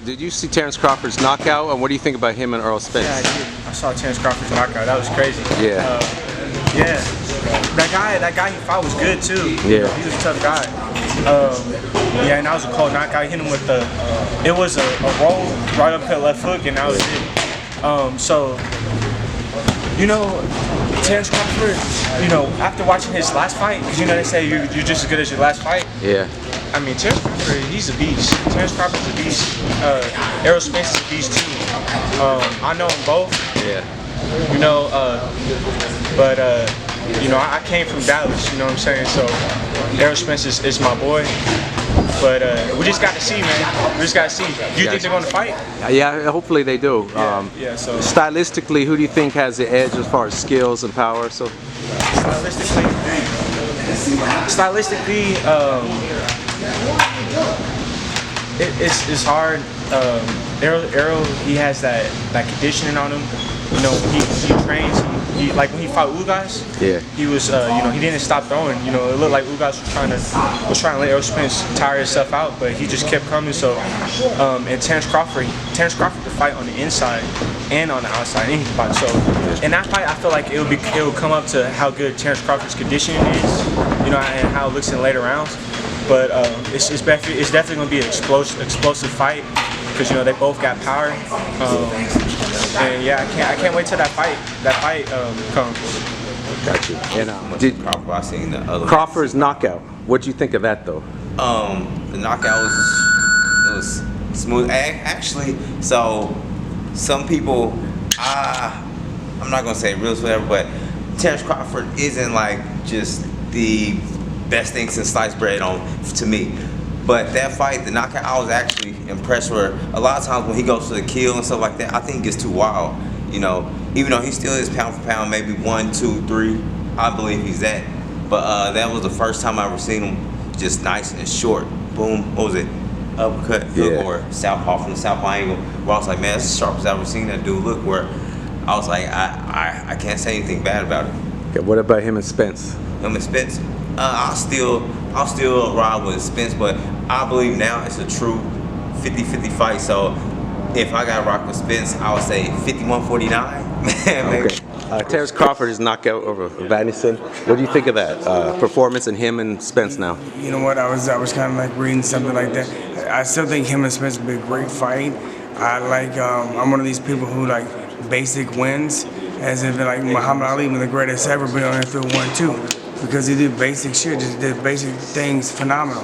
Did you see Terence Crawford's knockout, and what do you think about him and Errol Spence? Yeah, I did. I saw Terence Crawford's knockout. That was crazy. Yeah. Yeah. That guy he fought was good too. Yeah. He was a tough guy. Yeah, and that was a cold knockout. He hit him with it was a roll right up to left hook, and that was it. So, Terence Crawford, after watching his last fight, because they say you're just as good as your last fight. Yeah. I mean, Terence Crawford, he's a beast. Terence Crawford's a beast. Errol Spence is a beast too. I know them both. Yeah. I came from Dallas, you know what I'm saying? So Errol Spence is my boy. But we just got to see, man. We just got to see. Do you think they're going to fight? Yeah, hopefully they do. So stylistically, who do you think has the edge as far as skills and power? So stylistically, it's hard. Errol, he has that conditioning on him. He trains. Like when he fought Ugas, yeah, he was, he didn't stop throwing. It looked like Ugas was trying to let Errol Spence tire himself out, but he just kept coming. So, and Terence Crawford could fight on the inside and on the outside, and he could fight. So, in that fight, I feel like it would come up to how good Terence Crawford's conditioning is, and how it looks in later rounds. But it's definitely going to be an explosive fight because they both got power. And yeah, I can't wait till that fight comes. Got you. And did Crawford? I seen the other Crawford's knockout. What'd you think of that though? The knockout was smooth. Actually, so some people, I'm not gonna say real whatever, but Terence Crawford isn't like just the best thing since sliced bread to me. But that fight, the knockout, I was actually impressed where a lot of times when he goes to the kill and stuff like that, I think it gets too wild. Even though he still is pound for pound, maybe 1, 2, 3, I believe he's that. But that was the first time I ever seen him just nice and short. Boom, what was it? Uppercut, hook, or southpaw from the southpaw angle. Where I was like, man, that's the sharpest I've ever seen that dude look. Where I was like, I can't say anything bad about it. Okay, what about him and Spence? Him and Spence? I'll still ride with Spence, but I believe now it's a true 50-50 fight. So if I got to rock with Spence, I would say 51-49. Okay. Terence Crawford is knockout over Avanesyan. What do you think of that performance and him and Spence now? You know what? I was kind of like reading something like that. I still think him and Spence would be a great fight. I'm one of these people who like basic wins, as if like Muhammad Ali was the greatest ever, but only threw 1-2. Because he did basic shit, just did basic things phenomenal.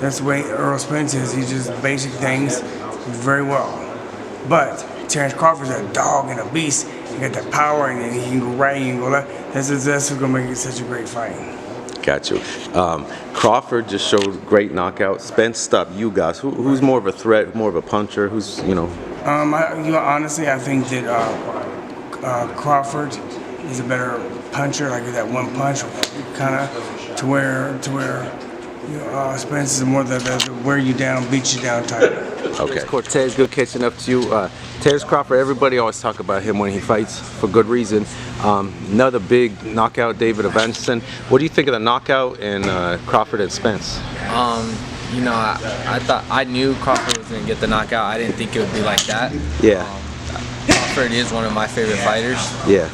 That's the way Errol Spence is. He just basic things very well. But Terence Crawford's a dog and a beast. He got that power, and he can go right, he can go left. That's what's gonna make it such a great fight. Got you. Crawford just showed great knockout. Spence stopped you guys. Who's more of a threat? More of a puncher? Honestly, I think that Crawford is a better puncher, like that one punch, kind of to where Spence is more the wear you down, beat you down type. Okay. Cortes, good catching up to you. Terence Crawford, everybody always talk about him when he fights for good reason. Another big knockout, David Avanesyan. What do you think of the knockout in Crawford and Spence? I knew Crawford was going to get the knockout. I didn't think it would be like that. Yeah. Crawford is one of my favorite fighters. Yeah.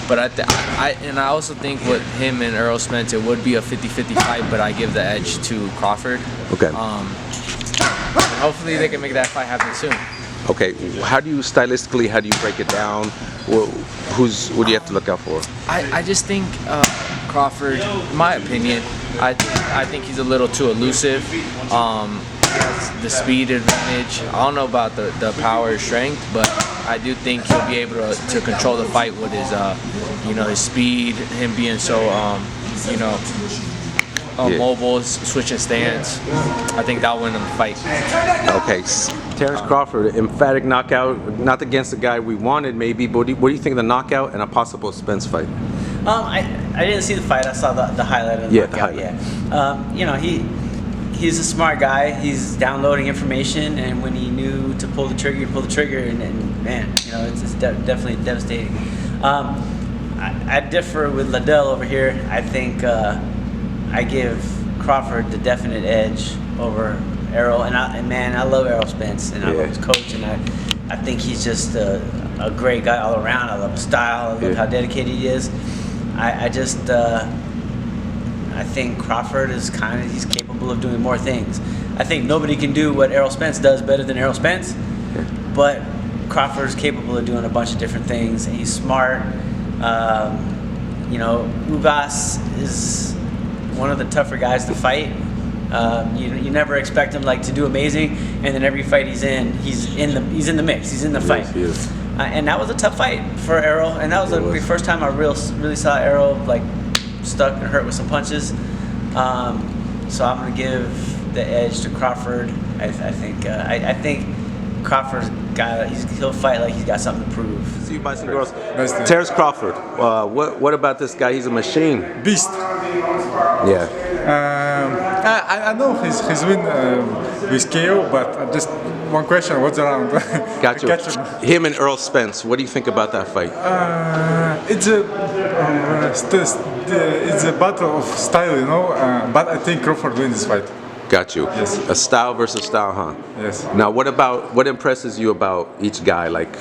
But I also think with him and Errol Spence, it would be a 50-50 fight, but I give the edge to Crawford. Okay. Hopefully they can make that fight happen soon. Okay. How do you break it down? What do you have to look out for? I just think Crawford, in my opinion, I think he's a little too elusive. Has the speed advantage. I don't know about the power or strength, but I do think he'll be able to control the fight with his his speed, him being so mobile, switching stance. I think that'll win him the fight. Okay, Terence Crawford, emphatic knockout, not against the guy we wanted maybe, but what do you think of the knockout and a possible Spence fight? I didn't see the fight. I saw the highlight of the knockout. He's a smart guy. He's downloading information, and when he knew to pull the trigger, he pulled the trigger, and man, it's definitely devastating. I differ with Lydell over here. I think I give Crawford the definite edge over Errol, and man, I love Errol Spence, and I love his coach, and I think he's just a great guy all around. I love his style. I love how dedicated he is. I think Crawford is he's capable of doing more things. I think nobody can do what Errol Spence does better than Errol Spence, but Crawford is capable of doing a bunch of different things. And he's smart. You know, Ugas is one of the tougher guys to fight. You never expect him to do amazing, and then every fight he's in the mix. He's in the fight. Yes. And that was a tough fight for Errol, and that was the first time I really saw Errol stuck and hurt with some punches. So I'm gonna give the edge to Crawford. I think Crawford's he'll fight like he's got something to prove. See you, Baysangurov. Terence Crawford. What about this guy? He's a machine. Beast. Yeah. I know he's win with KO, but just one question: what's the round? Got you. Him and Errol Spence. What do you think about that fight? It's a battle of style, you know. But I think Crawford wins this fight. Got you. Yes. A style versus style, huh? Yes. Now, what impresses you about each guy? Like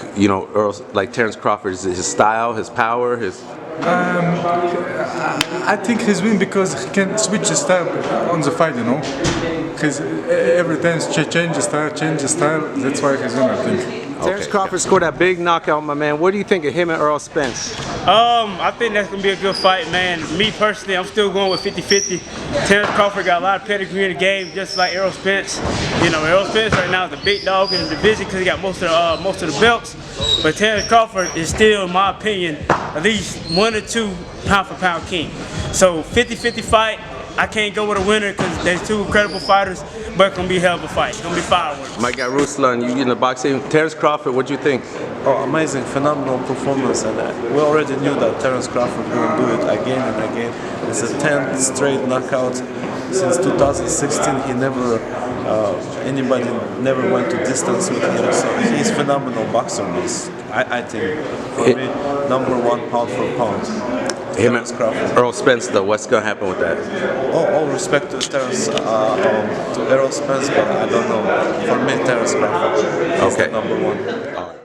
Terence Crawford, is it his style, his power, his? I think he's win because he can switch the style on the fight, you know. Because every time change the style. That's why he's win, I think. Terence Crawford scored that big knockout, my man. What do you think of him and Errol Spence? I think that's going to be a good fight, man. Me personally, I'm still going with 50-50. Terence Crawford got a lot of pedigree in the game, just like Errol Spence. You know, Errol Spence right now is the big dog in the division because he got most of the belts. But Terence Crawford is still, in my opinion, at least 1 or 2 pound-for-pound king. So 50-50 fight. I can't go with a winner because there's 2 incredible fighters, but it's going to be a hell of a fight. It's going to be fireworks. My guy Ruslan, you in the boxing. Terence Crawford, what do you think? Oh, amazing, phenomenal performance, and we already knew that Terence Crawford will do it again and again. It's a 10th straight knockout since 2016. He never, anybody never went to distance with him. So he's a phenomenal boxer. I think, for me, #1 pound for pound. Him and Errol Spence, though, what's going to happen with that? All respect to Terence, to Errol Spence, but I don't know. For me, Terence Crawford is the #1. All right.